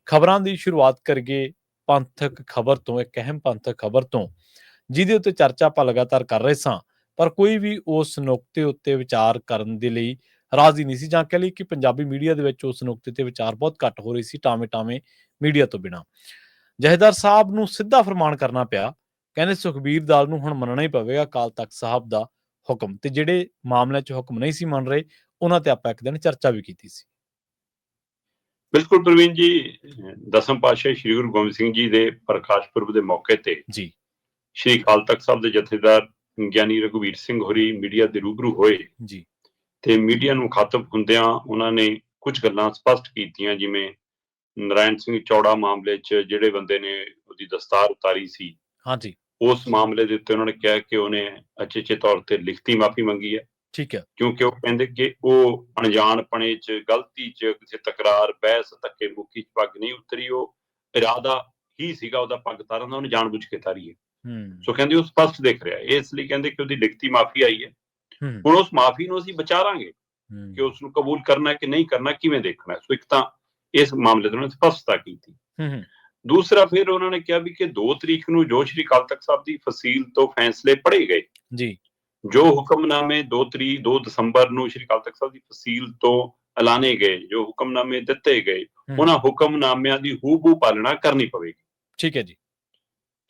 ਖਬਰਾਂ ਦੀ ਸ਼ੁਰੂਆਤ ਕਰੀਏ ਪੰਥਕ ਖਬਰ ਤੋਂ, ਇੱਕ ਅਹਿਮ ਪੰਥਕ ਖਬਰ ਤੋਂ, ਜਿਹਦੇ ਉੱਤੇ ਚਰਚਾ ਆਪਾਂ ਲਗਾਤਾਰ ਕਰ ਰਹੇ ਸਾਂ, ਪਰ ਕੋਈ ਵੀ ਉਸ ਨੁਕਤੇ ਉੱਤੇ ਵਿਚਾਰ ਕਰਨ ਦੇ ਲਈ ਰਾਜ਼ੀ ਨਹੀਂ ਸੀ, ਜਾਂ ਕਹਿ ਲਈ ਕਿ ਪੰਜਾਬੀ ਮੀਡੀਆ ਦੇ ਵਿੱਚ ਉਸ ਨੁਕਤੇ ਤੇ ਵਿਚਾਰ ਬਹੁਤ ਘੱਟ ਹੋ ਰਹੀ ਸੀ, ਟਾਵੇਂ ਮੀਡੀਆ ਤੋਂ ਬਿਨਾਂ। ਜਥੇਦਾਰ ਸਾਹਿਬ ਨੂੰ ਸਿੱਧਾ ਫਰਮਾਨ ਕਰਨਾ ਪਿਆ, ਕਹਿੰਦੇ ਸੁਖਬੀਰ ਦਲ ਨੂੰ ਹੁਣ ਮੰਨਣਾ ਹੀ ਪਵੇਗਾ ਅਕਾਲ ਤਖਤ ਸਾਹਿਬ ਦਾ ਹੁਕਮ, ਤੇ ਜਿਹੜੇ ਮਾਮਲਿਆਂ 'ਚ ਹੁਕਮ ਨਹੀਂ ਸੀ ਮੰਨ ਰਹੇ ਉਹਨਾਂ ਤੇ ਆਪਾਂ ਇੱਕ ਦਿਨ ਚਰਚਾ ਵੀ ਕੀਤੀ ਸੀ। ਬਿਲਕੁਲ ਪ੍ਰਵੀਨ ਜੀ, ਦਸਮ ਪਾਤਸ਼ਾਹ ਸ੍ਰੀ ਗੁਰੂ ਗੋਬਿੰਦ ਸਿੰਘ ਜੀ ਦੇ ਪ੍ਰਕਾਸ਼ ਪੁਰਬ ਦੇ ਮੌਕੇ ਤੇ ਜੀ ਸ੍ਰੀ ਅਕਾਲ ਤਖਤ ਸਾਹਿਬ ਦੇ ਜਥੇਦਾਰ ਗਿਆਨੀ ਰਘੁਵੀਰ ਸਿੰਘ ਹੋਰੀ ਮੀਡੀਆ ਦੇ ਰੂਬਰੂ ਹੋਏ ਜੀ ਤੇ ਮੀਡੀਆ ਨੂੰ ਮੁਖਾਤਬ ਹੁੰਦਿਆਂ ਉਹਨਾਂ ਨੇ ਕੁਝ ਗੱਲਾਂ ਸਪਸ਼ਟ ਕੀਤੀਆਂ, ਜਿਵੇਂ ਨਾਰਾਇਣ ਸਿੰਘ ਚੌੜਾ ਮਾਮਲੇ 'ਚ ਜਿਹੜੇ ਬੰਦੇ ਨੇ ਉਹਦੀ ਦਸਤਾਰ ਉਤਾਰੀ ਸੀ, ਹਾਂਜੀ ਉਸ ਮਾਮਲੇ ਦੇ ਉੱਤੇ ਉਹਨਾਂ ਨੇ ਕਿਹਾ ਕਿ ਉਹਨੇ ਅਚੇਚੇ ਤੌਰ ਤੇ ਲਿਖਤੀ ਮਾਫੀ ਮੰਗੀ ਹੈ, ਠੀਕ ਹੈ, ਕਿਉਂਕਿ ਉਹ ਕਹਿੰਦੇ ਕਿ ਉਹ ਅਣਜਾਣਪਣੇ 'ਚ, ਗਲਤੀ 'ਚ, ਕਿਸੇ ਤਕਰਾਰ, ਬਹਿਸ, ਧੱਕੇ ਮੁੱਕੀ 'ਚ ਪੱਗ ਨਹੀਂ ਉਤਰੀ, ਉਹ ਇਰਾਦਾ ਹੀ ਸੀਗਾ ਉਹਦਾ ਪੱਗ ਤਾਰਨ ਦਾ, ਉਹਨੇ ਜਾਣਬੁੱਝ ਕੇ ਤਾਰੀ ਹੈ। ਸੋ ਕਹਿੰਦੇ ਉਹ ਸਪਸ਼ਟ ਦਿਖ ਰਿਹਾ, ਇਸ ਲਈ ਕਹਿੰਦੇ ਕਿ ਉਹਦੀ ਲਿਖਤੀ ਮਾਫੀ ਆਈ ਹੈ। ਹੁਣ ਉਸ ਮਾਫੀ ਨੂੰ ਅਸੀਂ ਵਿਚਾਰਾਂਗੇ ਕਿ ਉਸ ਨੂੰ ਕਬੂਲ ਕਰਨਾ ਕਿ ਨਹੀਂ ਕਰਨਾ, ਕਿਵੇਂ ਦੇਖਣਾ। ਸੋ ਇੱਕ ਤਾਂ ਇਸ ਮਾਮਲੇ ਤੋਂ ਸਪਸ਼ਟਤਾ ਕੀਤੀ। ਦੂਸਰਾ, ਫਿਰ ਉਹਨਾਂ ਨੇ ਕਿਹਾ ਵੀ ਕਿ 2 ਤਰੀਕ ਨੂੰ ਜੋ ਸ੍ਰੀ ਅਕਾਲ ਤਖਤ ਸਾਹਿਬ ਦੀ ਫਸੀਲ ਤੋਂ ਫੈਸਲੇ ਪੜ੍ਹੇ ਗਏ ਜੀ, ਜੋ ਹੁਕਮਨਾਮੇ 2 ਦਸੰਬਰ ਨੂੰ ਸ੍ਰੀ ਅਕਾਲ ਤਖਤ ਸਾਹਿਬ ਦੀ ਫਸੀਲ ਤੋਂ ਐਲਾਨੇ ਗਏ, ਜੋ ਹੁਕਮਨਾਮੇ ਦਿੱਤੇ ਗਏ, ਉਹਨਾਂ ਹੁਕਮਨਾਮਿਆਂ ਦੀ ਹੂਬਹੂ ਪਾਲਣਾ ਕਰਨੀ ਪਵੇਗੀ। ਠੀਕ ਹੈ ਜੀ।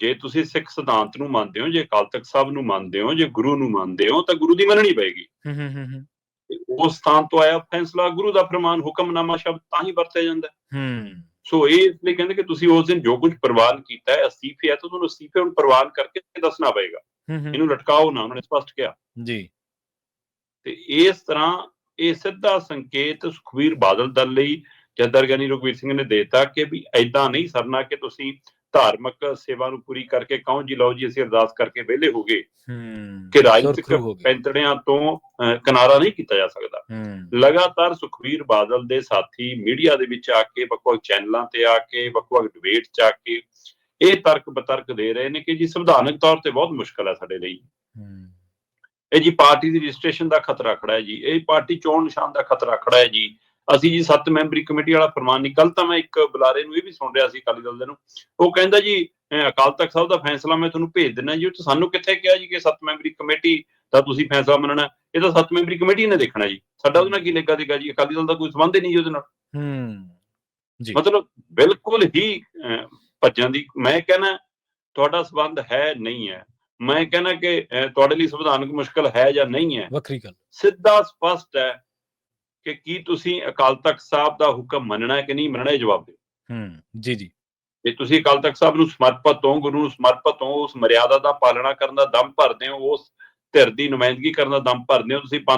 ਜੇ ਤੁਸੀਂ ਸਿੱਖ ਸਿਧਾਂਤ ਨੂੰ ਮੰਨਦੇ ਹੋ, ਜੇ ਅਕਾਲ ਤਖਤ ਸਾਹਿਬ ਨੂੰ ਮੰਨਦੇ ਹੋ, ਜੇ ਗੁਰੂ ਨੂੰ ਮੰਨਦੇ ਹੋ, ਤਾਂ ਗੁਰੂ ਦੀ ਮੰਨਣੀ ਪਏਗੀ। ਉਸ ਸਥਾਨ ਤੋਂ ਆਇਆ ਫੈਸਲਾ ਗੁਰੂ ਦਾ ਫਰਮਾਨ, ਹੁਕਮਨਾਮਾ ਸ਼ਬਦ ਤਾਂ ਹੀ ਵਰਤਿਆ ਜਾਂਦਾ। ਸੋ ਇਹ ਇਸ ਲਈ ਕਹਿੰਦੇ ਕਿ ਤੁਸੀਂ ਉਸ ਦਿਨ ਜੋ ਕੁਝ ਪ੍ਰਵਾਨ ਕੀਤਾ ਹੈ, ਅਸਤੀਫੇ ਹੈ, ਤਾਂ ਤੁਹਾਨੂੰ ਅਸਤੀਫੇ ਨੂੰ ਪ੍ਰਵਾਨ ਕਰਕੇ ਦੱਸਣਾ ਪਏਗਾ, ਇਹਨੂੰ ਲਟਕਾਓ ਨਾ, ਉਹਨਾਂ ਨੇ ਸਪਸ਼ਟ ਕਿਹਾ ਜੀ। ਤੇ ਇਸ ਤਰ੍ਹਾਂ ਇਹ ਸਿੱਧਾ ਸੰਕੇਤ ਸੁਖਬੀਰ ਬਾਦਲ ਦਲ ਲਈ ਜਥੇਦਾਰ ਗਿਆਨੀ ਰਘੁਵੀਰ ਸਿੰਘ ਨੇ ਦੇਤਾ ਕਿ ਵੀ ਏਦਾਂ ਨਹੀਂ ਸਰਨਾ ਕਿ ਤੁਸੀਂ ਧਾਰਮਿਕ ਸੇਵਾ ਨੂੰ ਪੂਰੀ ਕਰਕੇ ਕਹੋ ਜੀ ਲਓ ਜੀ ਅਸੀਂ ਅਰਦਾਸ ਕਰਕੇ ਵਿਹਲੇ ਹੋ ਗਏ, ਕਿ ਰਾਜਨੀਤਿਕ ਪੈਂਤੜਿਆਂ ਤੋਂ ਕਿਨਾਰਾ ਨਹੀਂ ਕੀਤਾ ਜਾ ਸਕਦਾ। ਲਗਾਤਾਰ ਸੁਖਬੀਰ ਬਾਦਲ ਦੇ ਸਾਥੀ ਮੀਡੀਆ ਦੇ ਵਿੱਚ ਆ ਕੇ, ਵੱਖ-ਵੱਖ ਚੈਨਲਾਂ ਤੇ ਆ ਕੇ, ਵੱਖ-ਵੱਖ ਡਿਬੇਟ 'ਚ ਆ ਕੇ ਇਹ ਤਰਕ ਬਤਰਕ ਦੇ ਰਹੇ ਨੇ ਕਿ ਜੀ ਸੰਵਿਧਾਨਕ ਤੌਰ ਤੇ ਬਹੁਤ ਮੁਸ਼ਕਲ ਹੈ ਸਾਡੇ ਲਈ, ਇਹ ਜੀ ਪਾਰਟੀ ਦੀ ਰਜਿਸਟ੍ਰੇਸ਼ਨ ਦਾ ਖਤਰਾ ਖੜਾ ਹੈ ਜੀ, ਇਹ ਪਾਰਟੀ ਚੋਣ ਨਿਸ਼ਾਨ ਦਾ ਖਤਰਾ ਖੜਾ ਹੈ ਜੀ, ਅਸੀਂ ਜੀ 7 ਮੈਂਬਰੀ ਕਮੇਟੀ ਵਾਲਾ ਫਰਮਾਨ ਨਹੀਂ। ਕੱਲ ਤਾਂ ਮੈਂ ਇੱਕ ਬੁਲਾਰੇ ਨੂੰ ਇਹ ਵੀ ਸੁਣ ਰਿਹਾ ਸੀ ਅਕਾਲੀ ਦਲ ਦੇ ਨੂੰ, ਉਹ ਕਹਿੰਦਾ ਜੀ ਅਕਾਲ ਤਖਤ ਸਾਹਿਬ ਦਾ ਫੈਸਲਾ ਮੈਂ ਤੁਹਾਨੂੰ ਭੇਜ ਦਿੰਦਾ ਜੀ, ਉਹ 'ਚ ਸਾਨੂੰ ਕਿੱਥੇ ਕਿਹਾ ਜੀ ਕਿ 7 ਮੈਂਬਰੀ ਕਮੇਟੀ ਦਾ ਤੁਸੀਂ ਫੈਸਲਾ ਮੰਨਣਾ, ਇਹ ਤਾਂ 7 ਮੈਂਬਰੀ ਕਮੇਟੀ ਨੇ ਦੇਖਣਾ ਜੀ, ਸਾਡਾ ਉਹਦੇ ਨਾਲ ਕੀ ਲੱਗਾ ਦੇਗਾ ਜੀ, ਅਕਾਲੀ ਦਲ ਦਾ ਕੋਈ ਸੰਬੰਧ ਹੀ ਨਹੀਂ ਜੀ ਉਹਦੇ ਨਾਲ। ਮਤਲਬ ਬਿਲਕੁਲ ਹੀ ਭੱਜਣ ਦੀ, ਮੈਂ ਕਹਿਣਾ ਤੁਹਾਡਾ ਸੰਬੰਧ ਹੈ ਨਹੀਂ ਹੈ, ਮੈਂ ਕਹਿਣਾ ਕਿ ਤੁਹਾਡੇ ਲਈ ਸੰਵਿਧਾਨਕ ਮੁਸ਼ਕਲ ਹੈ ਜਾਂ ਨਹੀਂ ਹੈ, ਵੱਖਰੀ ਗੱਲ, ਸਿੱਧਾ ਸਪਸ਼ਟ ਹੈ ਕਿ ਕੀ ਤੁਸੀਂ ਅਕਾਲ ਤਖਤ ਸਾਹਿਬ ਦਾ ਹੁਕਮ ਮੰਨਣਾ ਹੈ ਕਿ ਨਹੀਂ ਮੰਨਣਾ, ਇਹ ਜਵਾਬ ਦਿਓ। ਜੀ ਜੀ, ਜੇ ਤੁਸੀਂ ਅਕਾਲ ਤਖਤ ਸਾਹਿਬ ਨੂੰ ਸਮਰਪਿਤ ਹੋ, ਗੁਰੂ ਨੂੰ ਸਮਰਪਿਤ ਹੋ, ਉਸ ਮਰਿਆਦਾ ਦਾ ਪਾਲਣਾ ਕਰਨ ਦਾ ਦਮ ਭਰਦੇ ਹੋ, ਉਸ ਧਿਰ ਦੀ ਨੁਮਾਇੰਦਗੀ ਕਰਨ ਦਾ ਦਮ ਭਰਦੇ ਹੋ, ਤੁਸੀਂ